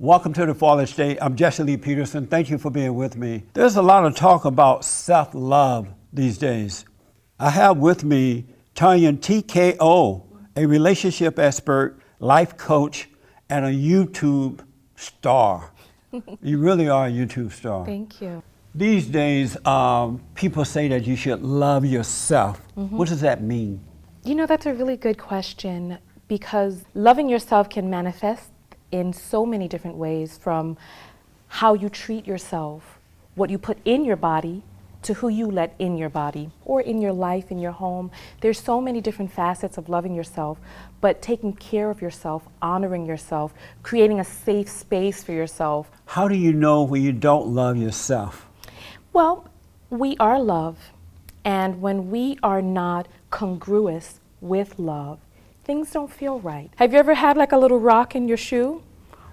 Welcome to the Fallen State. I'm Jesse Lee Peterson. Thank you for being with me. There's a lot of talk about self-love these days. I have with me Tonya TKO, a relationship expert, life coach, and a YouTube star. You really are a YouTube star. Thank you. These days, people say that you should love yourself. What does that mean? You know, that's a really good question, because loving yourself can manifest in so many different ways, from how you treat yourself, what you put in your body, to who you let in your body or in your life, in your home. There's so many different facets of loving yourself, but taking care of yourself, honoring yourself, creating a safe space for yourself. How do you know when you don't love yourself? Well, we are love, and when we are not congruous with love, things don't feel right. Have you ever had like a little rock in your shoe?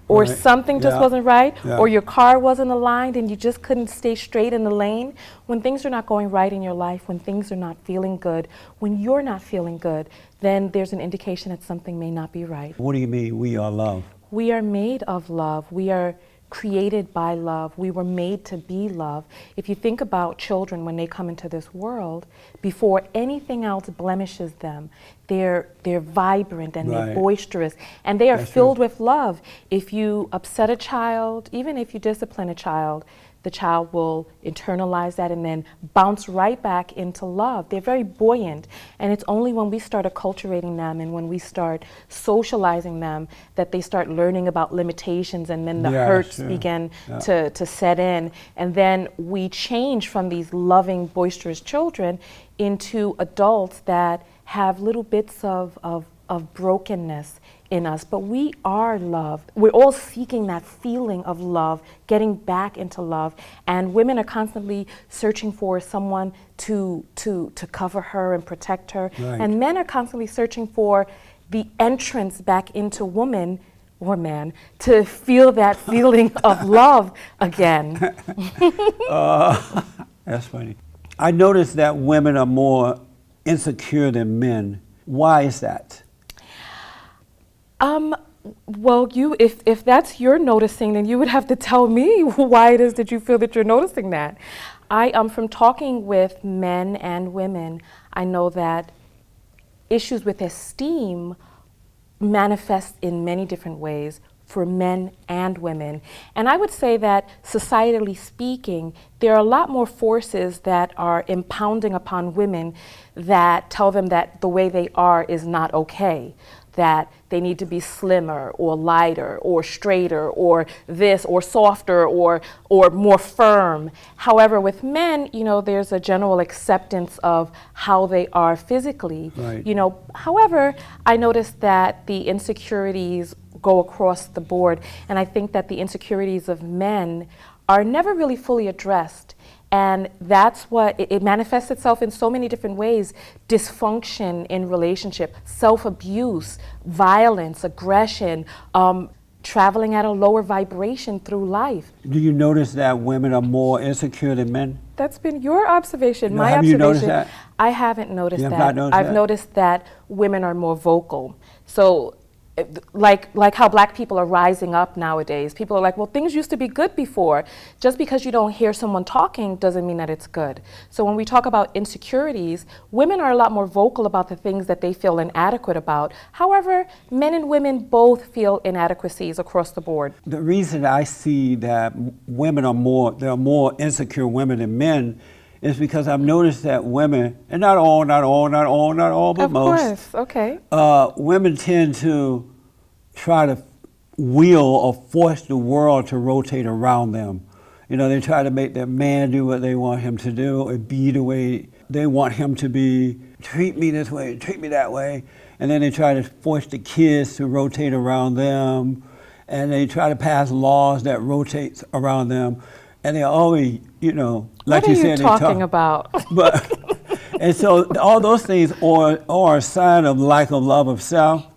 Or right. something just wasn't right? Yeah. Or your car wasn't aligned and you just couldn't stay straight in the lane? When things are not going right in your life, when things are not feeling good, when you're not feeling good, then there's an indication that something may not be right. What do you mean we are love? We are made of love. We are created by love. We were made to be love. If you think about children when they come into this world, before anything else blemishes them, they're vibrant and they're boisterous, and they are filled with love. If you upset a child, even if you discipline a child, the child will internalize that and then bounce right back into love. They're very buoyant, and it's only when we start acculturating them and when we start socializing them that they start learning about limitations, and then the hurts begin to set in, and then we change from these loving, boisterous children into adults that have little bits of brokenness in us. But we are love. We're all seeking that feeling of love, getting back into love, and women are constantly searching for someone to cover her and protect her, and men are constantly searching for the entrance back into woman or man to feel that feeling of love again. That's funny. I noticed that women are more insecure than men. Why is that? Well, if that's your noticing, then you would have to tell me why it is that you feel that you're noticing that. From talking with men and women, I know that issues with esteem manifest in many different ways for men and women. And I would say that, societally speaking, there are a lot more forces that are impounding upon women that tell them that the way they are is not okay, that they need to be slimmer or lighter or straighter or this or softer or more firm. However, with men, you know, there's a general acceptance of how they are physically. You know, however, I noticed that the insecurities go across the board, and I think that the insecurities of men are never really fully addressed. And that's what it manifests itself in so many different ways: dysfunction in relationship, self-abuse, violence, aggression, traveling at a lower vibration through life. Do you notice that women are more insecure than men? That's been your observation. My have observation. You noticed that? I haven't noticed you have that. Not noticed I've that? noticed that women are more vocal. So, like how black people are rising up nowadays. People are like, well, things used to be good before. Just because you don't hear someone talking doesn't mean that it's good. So when we talk about insecurities, women are a lot more vocal about the things that they feel inadequate about. However, men and women both feel inadequacies across the board. The reason I see that women are more insecure women than men is because I've noticed that women, and not all, but most. Of course, okay. Women tend to try to will or force the world to rotate around them. You know, they try to make their man do what they want him to do, or be the way they want him to be. Treat me this way, treat me that way. And then they try to force the kids to rotate around them, and they try to pass laws that rotate around them. And they're always, you know, like you said, what are you talking about? But, and so all those things are a sign of lack of love of self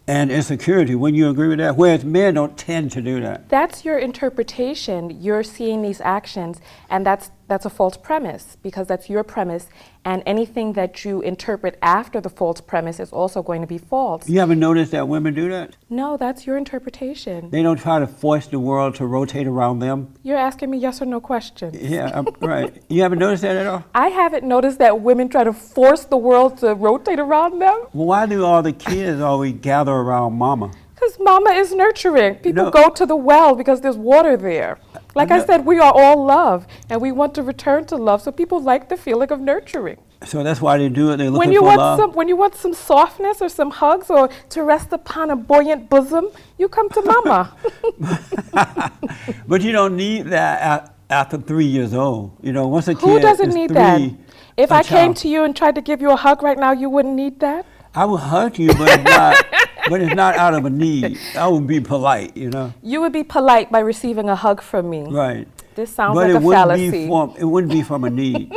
and insecurity. Wouldn't you agree with that? Whereas men don't tend to do that. That's your interpretation. You're seeing these actions, and that's That's a false premise, because that's your premise, and anything that you interpret after the false premise is also going to be false. You haven't noticed that women do that? No, that's your interpretation. They don't try to force the world to rotate around them? You're asking me yes or no questions. Yeah, right. You haven't noticed that at all? I haven't noticed that women try to force the world to rotate around them. Well, why do all the kids always gather around mama? Because mama is nurturing. People No. go to the well because there's water there. Like I said, we are all love, and we want to return to love, so people like the feeling of nurturing. So that's why they do it, they're looking When you for want love? when you want some softness or some hugs or to rest upon a buoyant bosom, you come to mama. But you don't need that after 3 years old. You know, once a kid Who doesn't is need 3, that? If a I came child- to you and tried to give you a hug right now, you wouldn't need that? I would hug you, but it's not, but it's not out of a need. I would be polite, you know? You would be polite by receiving a hug from me. Right. This sounds But like a it wouldn't fallacy. it wouldn't be from a need.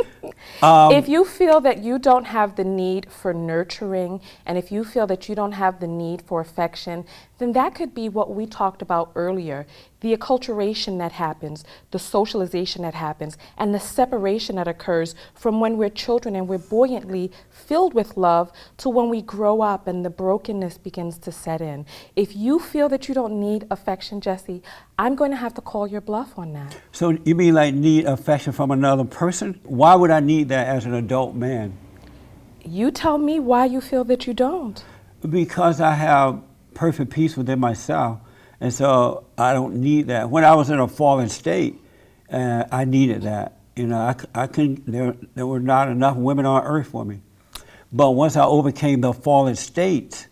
If you feel that you don't have the need for nurturing, and if you feel that you don't have the need for affection, then that could be what we talked about earlier, the acculturation that happens, the socialization that happens, and the separation that occurs from when we're children and we're buoyantly filled with love to when we grow up and the brokenness begins to set in. If you feel that you don't need affection, Jesse, I'm going to have to call your bluff on that. So you mean like need affection from another person? Why would I need that as an adult man? You tell me why you feel that you don't. Because I have perfect peace within myself, and so I don't need that. When I was in a fallen state, I needed that. You know, I couldn't. There were not enough women on earth for me. But once I overcame the fallen state,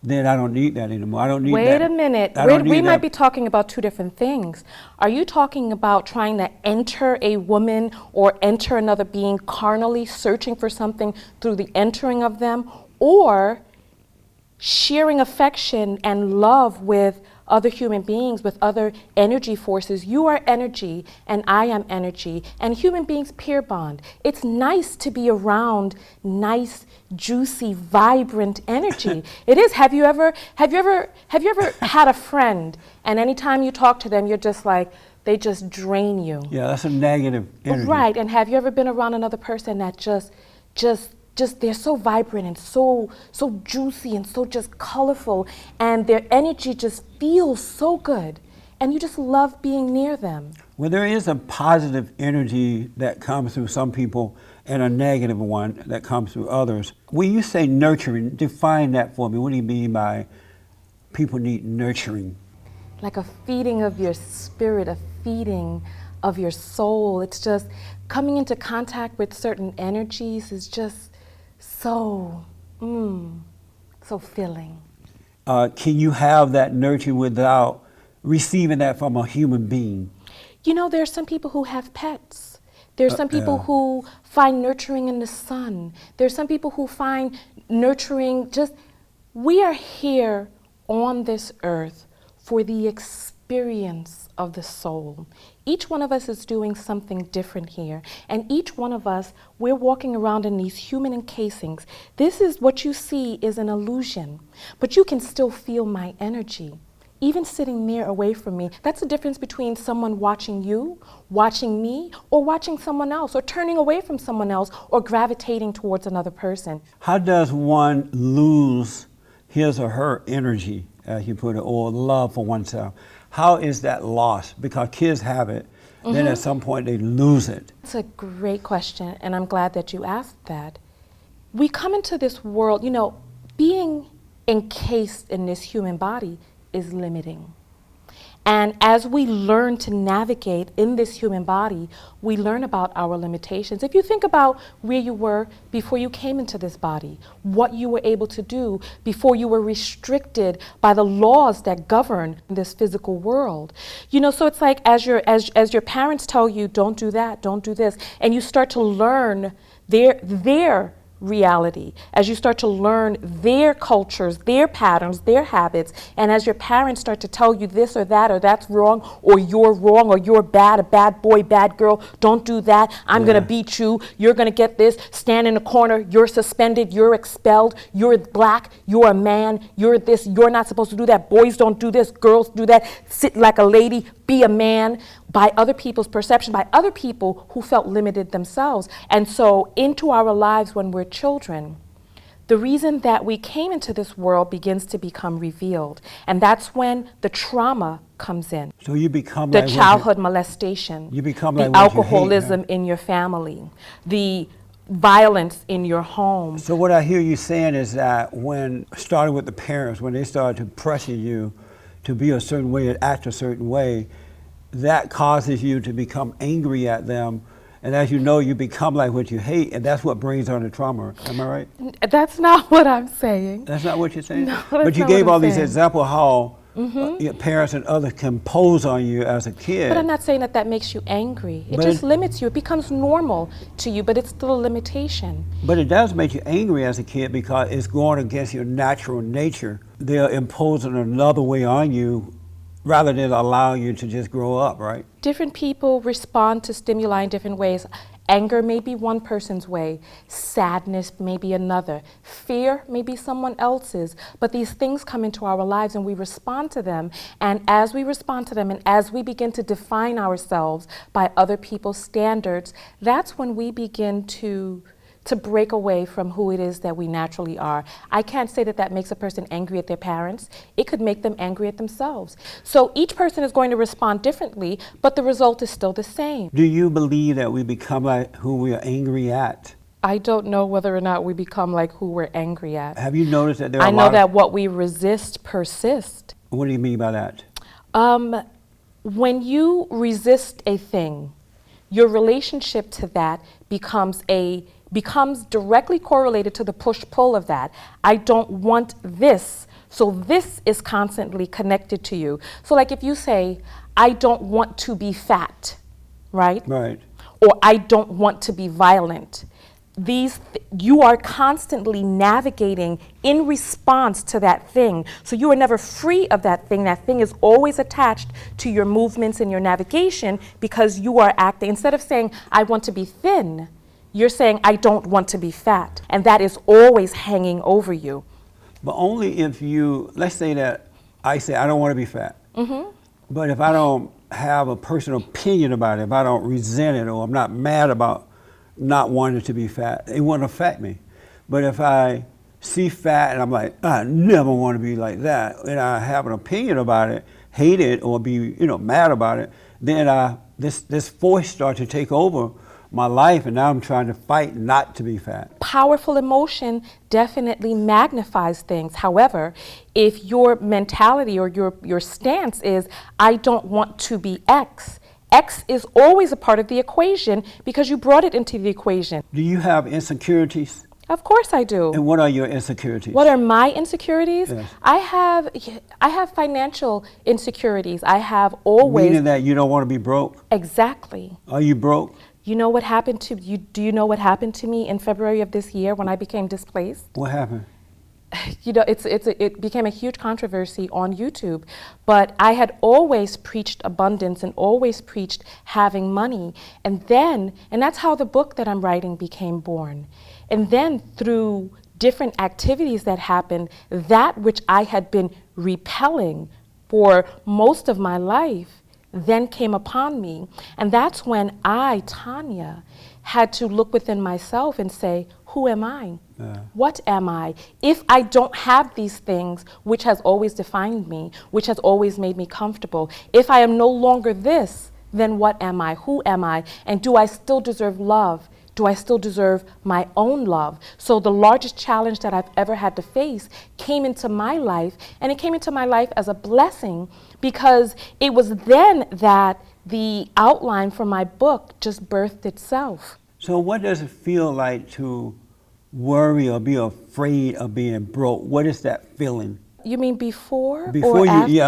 then I don't need that anymore. I don't need that. Wait a minute. We might be talking about two different things. Are you talking about trying to enter a woman or enter another being carnally, searching for something through the entering of them, or sharing affection and love with other human beings, with other energy forces? You are energy and I am energy, and human beings peer bond. It's nice to be around nice, juicy, vibrant energy. It is. Have you ever had a friend and anytime you talk to them, you're just like, they just drain you? Yeah, that's a negative energy. Right. And have you ever been around another person that just they're so vibrant and so juicy and so just colorful, and their energy just feels so good, and you just love being near them? Well, there is a positive energy that comes through some people and a negative one that comes through others. When you say nurturing, define that for me. What do you mean by people need nurturing? Like a feeding of your spirit, a feeding of your soul. It's just coming into contact with certain energies is just so filling. Can you have that nurture without receiving that from a human being? You know, there's some people who have pets. There's some people who find nurturing in the sun. There's some people who find nurturing we are here on this earth for the experience of the soul. Each one of us is doing something different here, and each one of us, we're walking around in these human encasings. This is what you see is an illusion, but you can still feel my energy. Even sitting near away from me, that's the difference between someone watching you, watching me, or watching someone else, or turning away from someone else, or gravitating towards another person. How does one lose his or her energy, as you put it, or love for oneself? How is that lost? Because kids have it, then at some point they lose it. That's a great question, and I'm glad that you asked that. We come into this world, you know, being encased in this human body is limiting. And as we learn to navigate in this human body, we learn about our limitations. If you think about where you were before you came into this body, what you were able to do before you were restricted by the laws that govern this physical world. You know, so it's like as your parents tell you, don't do that, don't do this, and you start to learn their reality, as you start to learn their cultures, their patterns, their habits, and as your parents start to tell you this or that's wrong, or you're bad, a bad boy, bad girl, don't do that, I'm gonna beat you, you're gonna get this, stand in a corner, you're suspended, you're expelled, you're black, you're a man, you're this, you're not supposed to do that, boys don't do this, girls do that, sit like a lady, be a man by other people's perception, by other people who felt limited themselves. And so into our lives when we're children, the reason that we came into this world begins to become revealed. And that's when the trauma comes in. So you become The like childhood molestation, you become the like what you hate, alcoholism huh? in your family, the violence in your home. So what I hear you saying is that when, starting with the parents, when they started to pressure you to be a certain way and act a certain way, that causes you to become angry at them. And as you know, you become like what you hate, and that's what brings on the trauma. Am I right? That's not what I'm saying. That's not what you're saying? No, but that's you not gave what all I'm these saying. examples how your parents and others can impose on you as a kid. But I'm not saying that that makes you angry. It But just it- limits you. It becomes normal to you, but it's still a limitation. But it does make you angry as a kid because it's going against your natural nature. They're imposing another way on you rather than allowing you to just grow up, right? Different people respond to stimuli in different ways. Anger may be one person's way, sadness may be another, fear may be someone else's, but these things come into our lives and we respond to them, and as we respond to them and as we begin to define ourselves by other people's standards, that's when we begin to break away from who it is that we naturally are. I can't say that that makes a person angry at their parents. It could make them angry at themselves. So each person is going to respond differently, but the result is still the same. Do you believe that we become like who we are angry at? I don't know whether or not we become like who we're angry at. Have you noticed that there are I a know lot that what we resist persists. What do you mean by that? When you resist a thing, your relationship to that becomes directly correlated to the push-pull of that. I don't want this, so this is constantly connected to you. So like if you say, I don't want to be fat, right? Right. Or I don't want to be violent. You are constantly navigating in response to that thing. So you are never free of that thing. That thing is always attached to your movements and your navigation because you are acting. Instead of saying, I want to be thin, you're saying, I don't want to be fat. And that is always hanging over you. But only if you, let's say that I say I don't want to be fat. But if I don't have a personal opinion about it, if I don't resent it or I'm not mad about not wanting to be fat, it won't affect me. But if I see fat and I'm like, I never want to be like that, and I have an opinion about it, hate it or be mad about it, then this force starts to take over my life, and now I'm trying to fight not to be fat. Powerful emotion definitely magnifies things. However, if your mentality or your stance is, I don't want to be X, X is always a part of the equation because you brought it into the equation. Do you have insecurities? Of course I do. And what are your insecurities? What are my insecurities? Yes. I have financial insecurities. I have always. Meaning that you don't want to be broke? Exactly. Are you broke? You know what happened to you? Do you know what happened to me in February of this year when I became displaced? What happened? It became a huge controversy on YouTube, but I had always preached abundance and always preached having money. And that's how the book that I'm writing became born. And then through different activities that happened, that which I had been repelling for most of my life then came upon me. And that's when I, Tonya, had to look within myself and say, who am I? What am I? If I don't have these things, which has always defined me, which has always made me comfortable, if I am no longer this, then what am I? Who am I? And do I still deserve love? Do I still deserve my own love? So the largest challenge that I've ever had to face came into my life, and it came into my life as a blessing because it was then that the outline for my book just birthed itself. So what does it feel like to worry or be afraid of being broke? What is that feeling? You mean before Before or after?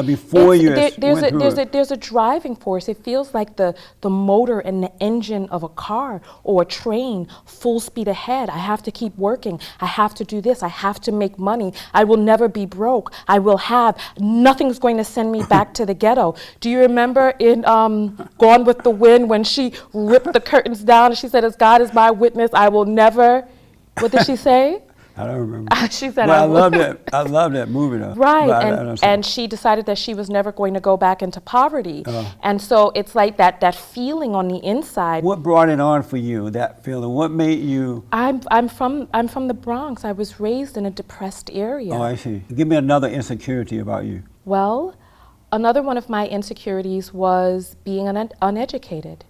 There's a driving force. It feels like the motor and the engine of a car or a train, full speed ahead. I have to keep working. I have to do this. I have to make money. I will never be broke. I will have. Nothing's going to send me back to the ghetto. Do you remember in Gone with the Wind when she ripped the curtains down and she said, as God is my witness, I will never, what did she say? I don't remember. She said, well, I love that movie though. Right, But and she decided that she was never going to go back into poverty. And so it's like that feeling on the inside. What brought it on for you, that feeling? What made you? I'm from the Bronx. I was raised in a depressed area. Oh, I see. Give me another insecurity about you. Well, another one of my insecurities was being uneducated.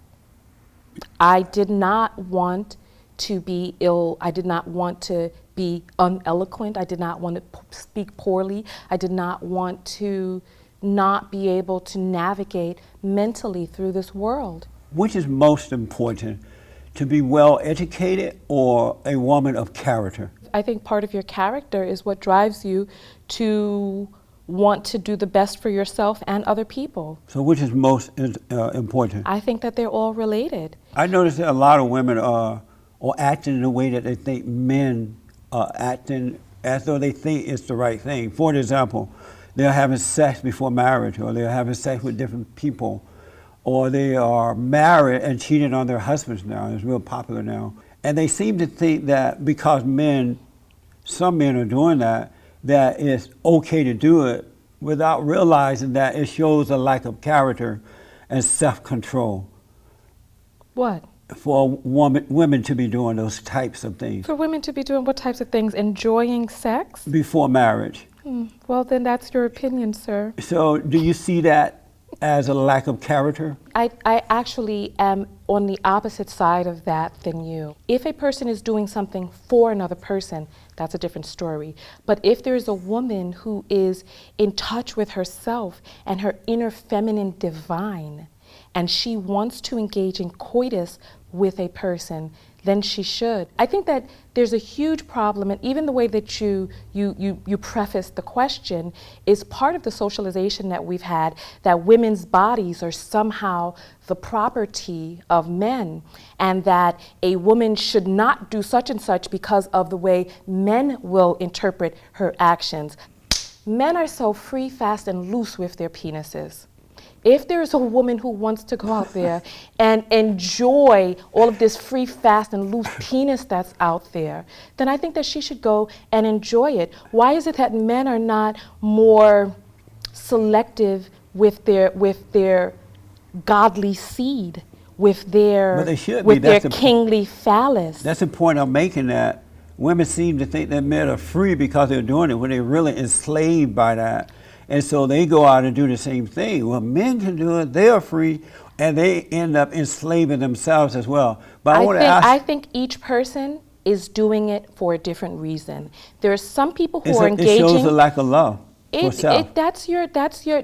I did not want to be ill. I did not want to be uneloquent. I did not want to speak poorly. I did not want to not be able to navigate mentally through this world. Which is most important, to be well educated or a woman of character? I think part of your character is what drives you to want to do the best for yourself and other people. So which is most important? I think that they're all related. I noticed that a lot of women are acting in a way that they think men are acting as though they think it's the right thing. For example, they're having sex before marriage, or they're having sex with different people, or they are married and cheating on their husbands now. It's real popular now. And they seem to think that because some men are doing that it's okay to do it without realizing that it shows a lack of character and self-control. What? For women to be doing those types of things. For women to be doing what types of things? Enjoying sex? Before marriage. Well, then that's your opinion, sir. So do you see that as a lack of character? I actually am on the opposite side of that than you. If a person is doing something for another person, that's a different story. But if there's a woman who is in touch with herself and her inner feminine divine, and she wants to engage in coitus with a person, then she should. I think that there's a huge problem, and even the way that you prefaced the question is part of the socialization that we've had, that women's bodies are somehow the property of men, and that a woman should not do such and such because of the way men will interpret her actions. Men are so free, fast, and loose with their penises. If there's a woman who wants to go out there and enjoy all of this free, fast, and loose penis that's out there, then I think that she should go and enjoy it. Why is it that men are not more selective with their godly seed, with their kingly phallus? That's the point I'm making, that women seem to think that men are free because they're doing it when they're really enslaved by that. And so they go out and do the same thing. Well, men can do it, they are free, and they end up enslaving themselves as well. But I think each person is doing it for a different reason. There are some people who are engaging. It shows a lack of love for self. That's your,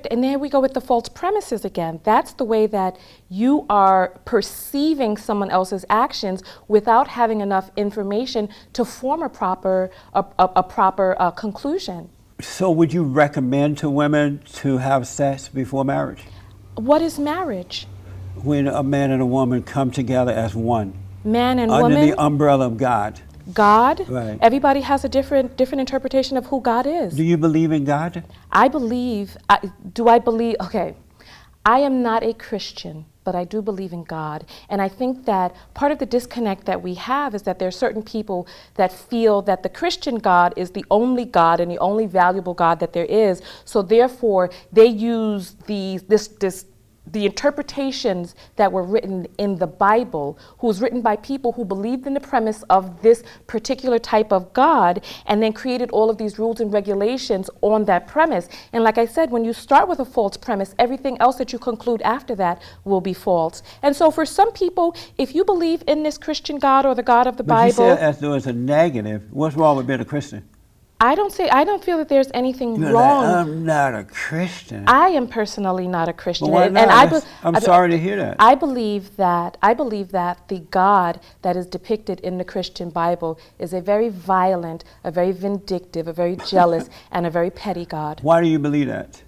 and there we go with the false premises again. That's the way that you are perceiving someone else's actions without having enough information to form a proper conclusion. So would you recommend to women to have sex before marriage? What is marriage? When a man and a woman come together as one. Man and woman? Under the umbrella of God. God? Right. Everybody has a different interpretation of who God is. Do you believe in God? I believe, okay, I am not a Christian, but I do believe in God. And I think that part of the disconnect that we have is that there are certain people that feel that the Christian God is the only God and the only valuable God that there is. So therefore, they use the interpretations that were written in the Bible, who was written by people who believed in the premise of this particular type of God, and then created all of these rules and regulations on that premise. And like I said, when you start with a false premise, everything else that you conclude after that will be false. And so for some people, if you believe in this Christian God or the God of the Bible— But you said as though it's a negative. What's wrong with being a Christian? I don't feel that there's anything You're wrong. Like, I'm not a Christian. I am personally not a Christian. Well, why not? I'm sorry to hear that. I believe that the God that is depicted in the Christian Bible is a very violent, a very vindictive, a very jealous, and a very petty God. Why do you believe that?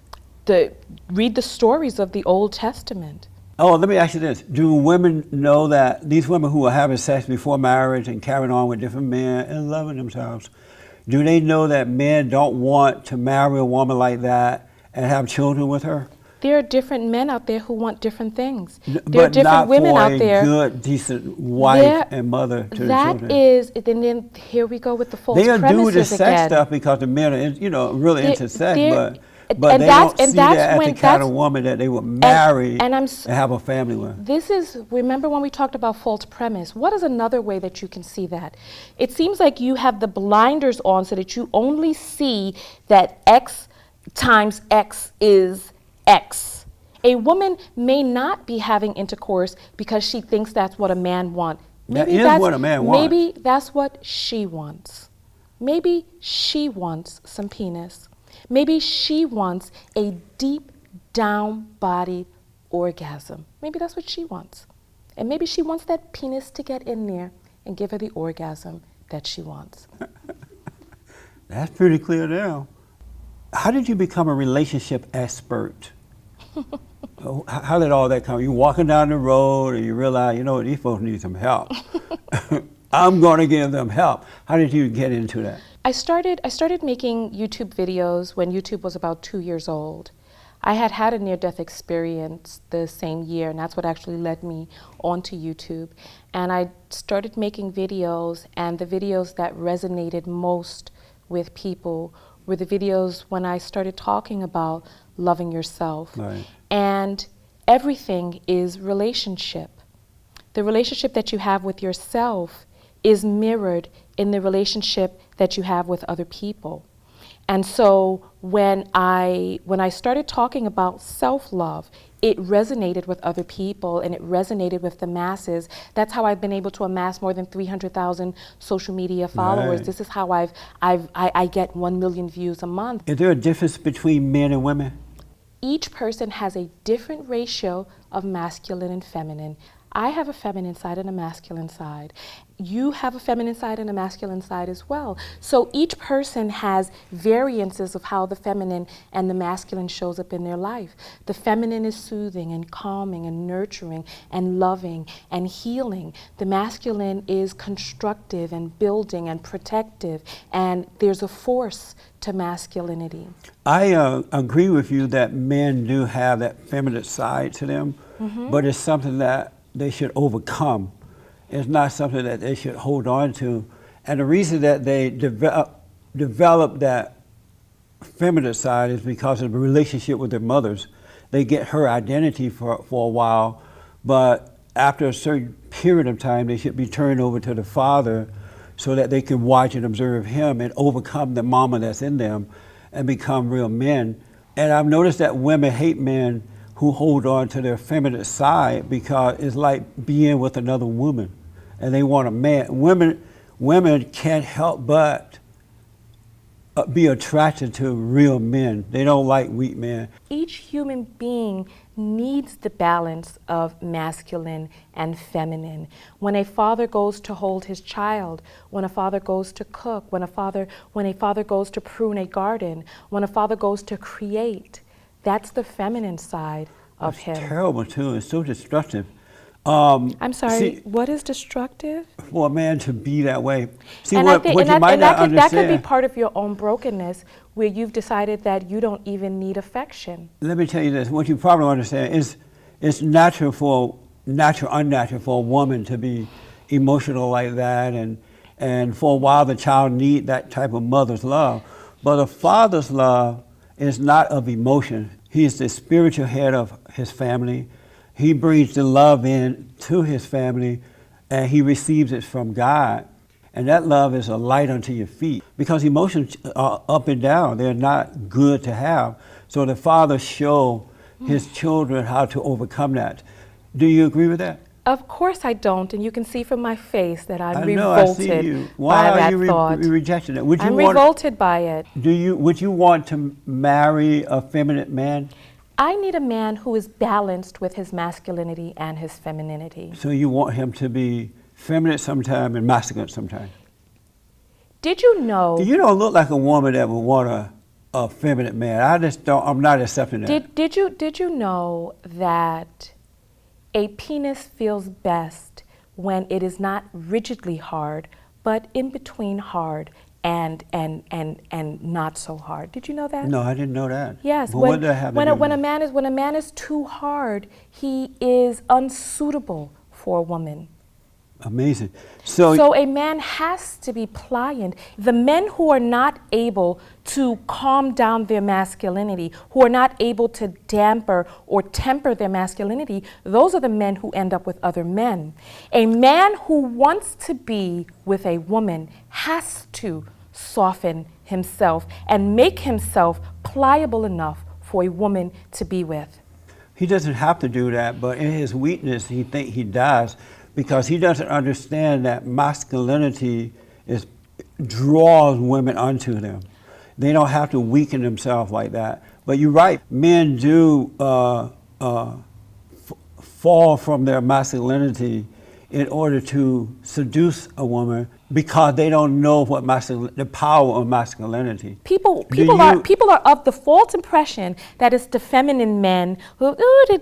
Read the stories of the Old Testament. Oh, let me ask you this. Do women know that these women who are having sex before marriage and carrying on with different men and loving themselves, do they know that men don't want to marry a woman like that and have children with her? There are different men out there who want different things. There are But different not women for out a there. good, decent wife There- and mother to the That children. is, then here we go with the false They'll do the premises sex again. stuff because the men are, really They're- into sex, they're- but and they that's- don't and see that's that as when- the kind that's- of woman that they would marry and and have a family with. This is, remember when we talked about false premise, what is another way that you can see that? It seems like you have the blinders on so that you only see that X times X is X. A woman may not be having intercourse because she thinks that's what a man wants. That is what a man wants. Maybe that's what she wants. Maybe she wants some penis. Maybe she wants a deep down body orgasm. Maybe that's what she wants. And maybe she wants that penis to get in there and give her the orgasm that she wants. That's pretty clear now. How did you become a relationship expert? How did all that come? You walking down the road and you realize, these folks need some help. I'm going to give them help. How did you get into that? I started making YouTube videos when YouTube was about 2 years old. I had had a near-death experience the same year, and that's what actually led me onto YouTube. And I started making videos, and the videos that resonated most with people were the videos when I started talking about loving yourself. Right. And everything is relationship. The relationship that you have with yourself is mirrored in the relationship that you have with other people. And so when I started talking about self-love, it resonated with other people and it resonated with the masses. That's how I've been able to amass more than 300,000 social media followers. Right. This is how I get 1 million views a month. Is there a difference between men and women? Each person has a different ratio of masculine and feminine. I have a feminine side and a masculine side. You have a feminine side and a masculine side as well. So each person has variances of how the feminine and the masculine shows up in their life. The feminine is soothing and calming and nurturing and loving and healing. The masculine is constructive and building and protective, and there's a force to masculinity. I agree with you that men do have that feminine side to them, but it's something that they should overcome. It's not something that they should hold on to. And the reason that they develop that feminine side is because of the relationship with their mothers. They get her identity for a while, but after a certain period of time, they should be turned over to the father so that they can watch and observe him and overcome the mama that's in them and become real men. And I've noticed that women hate men who hold on to their feminine side because it's like being with another woman and they want a man. Women can't help but be attracted to real men. They don't like weak men. Each human being needs the balance of masculine and feminine. When a father goes to hold his child, when a father goes to cook, when a father goes to prune a garden, when a father goes to create, that's the feminine side of him. It's terrible too. It's so destructive. I'm sorry, see, what is destructive? for a man to be that way. See, And what you might not understand. that could be part of your own brokenness, where you've decided that you don't even need affection. Let me tell you this. What you probably don't understand is it's unnatural for a woman to be emotional like that, and for a while the child need that type of mother's love. But a father's love is not of emotion. He is the spiritual head of his family. He brings the love in to his family, and he receives it from God. And that love is a light unto your feet. Because emotions are up and down. They're not good to have. So the father show his children how to overcome that. Do you agree with that? Of course I don't, and you can see from my face that I'm I know, I revolted see you. Why by are that you thought. rejecting it? Would you I'm want, revolted by it. would you want to marry a feminine man? I need a man who is balanced with his masculinity and his femininity. So you want him to be feminine sometime and masculine sometime? Did you know? You don't look like a woman that would want a feminine man. I just don't. I'm not accepting that. Did you know that a penis feels best when it is not rigidly hard, but in between hard and not so hard. Did you know that? No, I didn't know that. Yes. But what did that have to do when a with it? man is too hard, he is unsuitable for a woman. Amazing. So So a man has to be pliant. The men who are not able to calm down their masculinity, who are not able to damper or temper their masculinity, those are the men who end up with other men. A man who wants to be with a woman has to soften himself and make himself pliable enough for a woman to be with. he doesn't have to do that, but in his weakness, he think he does, because he doesn't understand that masculinity draws women unto them. They don't have to weaken themselves like that. But you're right, men do fall from their masculinity in order to seduce a woman, because they don't know what the power of masculinity. People are of the false impression that it's the feminine men who,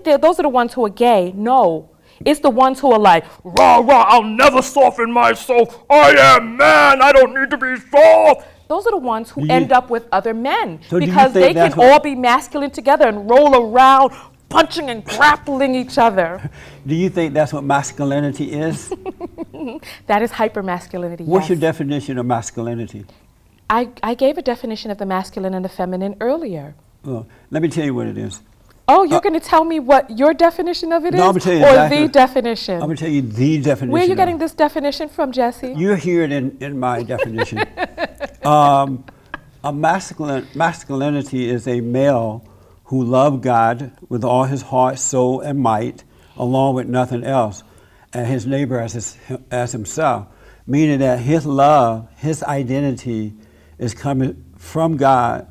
those are the ones who are gay. No. It's the ones who are like, rah, rah, I'll never soften myself. I am man. I don't need to be soft. Those are the ones who end up with other men, So do you because think they can that's what- all be masculine together and roll around, punching and grappling each other. Do you think that's what masculinity is? That is hypermasculinity. What's Yes. your definition of masculinity? I gave a definition of the masculine and the feminine earlier. Well, let me tell you what it is. Oh, you're going to tell me what your definition of it is? No, I'm gonna tell you or exactly. the definition? I'm going to tell you the definition. Where are you of getting it. this definition from, Jesse? You hear it in my definition. A masculinity is a male who loves God with all his heart, soul, and might, along with nothing else, and his neighbor as himself, meaning that his love, his identity is coming from God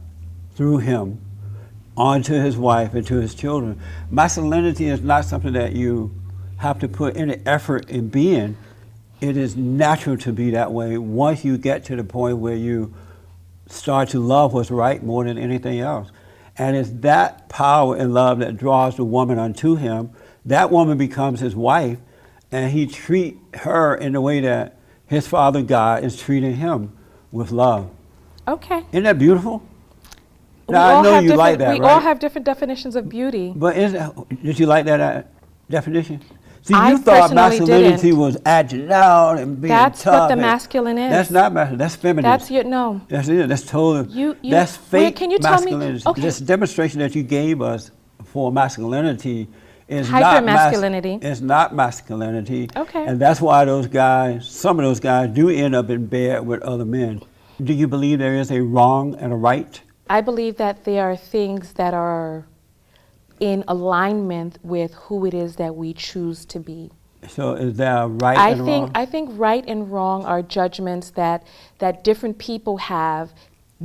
through him onto his wife and to his children. Masculinity is not something that you have to put any effort in being. It is natural to be that way once you get to the point where you start to love what's right more than anything else. And it's that power and love that draws the woman unto him. That woman becomes his wife, and he treats her in the way that his Father God is treating him, with love. Okay. Isn't that beautiful? We Now, I all know have you like different- that, We all right? have different definitions of beauty. But did you like that definition? See, I you thought personally masculinity didn't. was acting out and being That's tough. what the and- masculine is. That's not masculine. That's feminine. That's your, no. That's it. That's totally. You- that's where- fake can you tell me- masculinity. okay. This demonstration that you gave us for masculinity is Hyper-masculinity. It's not masculinity. Okay. And that's why those guys, some of those guys, do end up in bed with other men. Do you believe there is a wrong and a right? I believe that there are things that are in alignment with who it is that we choose to be. So is there a right I and think wrong? I think right and wrong are judgments that different people have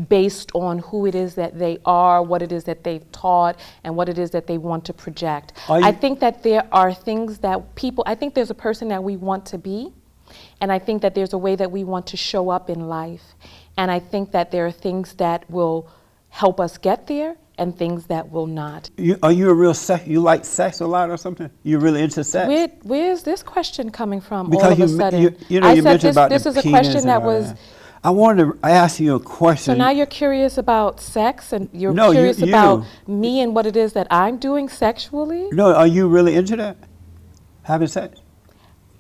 based on who it is that they are, what it is that they've taught, and what it is that they want to project. Are I you- think that there are things that I think there's a person that we want to be, and I think that there's a way that we want to show up in life. And I think that there are things that will help us get there and things that will not. Are you a real you like sex a lot or something? You're really into sex? Where is this question coming from Because all of a you sudden? you know, I you said mentioned about this the is a penis question and that all was. I wanted to ask you a question. So now you're curious about sex, and you're No, curious you. about me and what it is that I'm doing sexually? No, are you really into that? Having sex?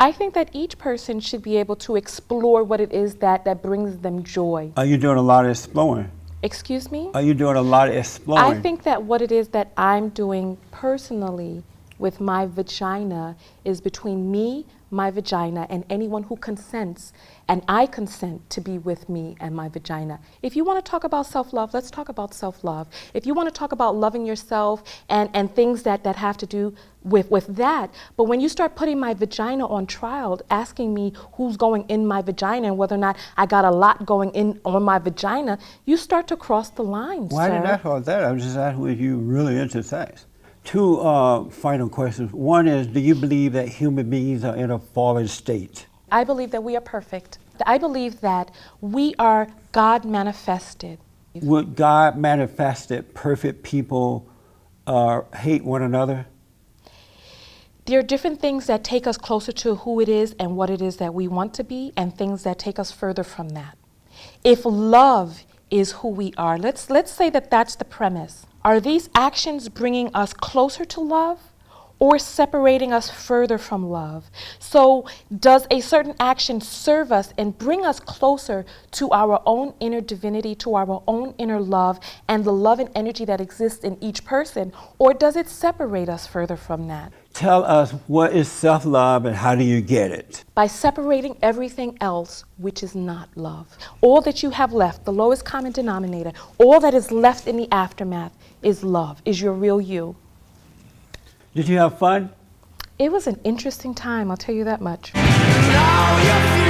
I think that each person should be able to explore what it is that brings them joy. Are you doing a lot of exploring? Excuse me? Are you doing a lot of exploring? I think that what it is that I'm doing personally with my vagina is between me, my vagina, and anyone who consents, and I consent to be with me and my vagina. If you want to talk about self-love, let's talk about self-love. If you want to talk about loving yourself and things that have to do with that, but when you start putting my vagina on trial, asking me who's going in my vagina and whether or not I got a lot going in on my vagina, you start to cross the line, Why sir. did I ask about that? I was just asking if you really into sex. Two final questions. One is, do you believe that human beings are in a fallen state? I believe that we are perfect. I believe that we are God manifested. Would God manifested perfect people hate one another? There are different things that take us closer to who it is and what it is that we want to be, and things that take us further from that. If love is who we are, let's say that that's the premise. Are these actions bringing us closer to love or separating us further from love? So does a certain action serve us and bring us closer to our own inner divinity, to our own inner love and the love and energy that exists in each person, or does it separate us further from that? Tell us, what is self-love and how do you get it? By separating everything else which is not love. All that you have left, the lowest common denominator, all that is left in the aftermath is love, is your real you. Did you have fun? It was an interesting time, I'll tell you that much. Now you feel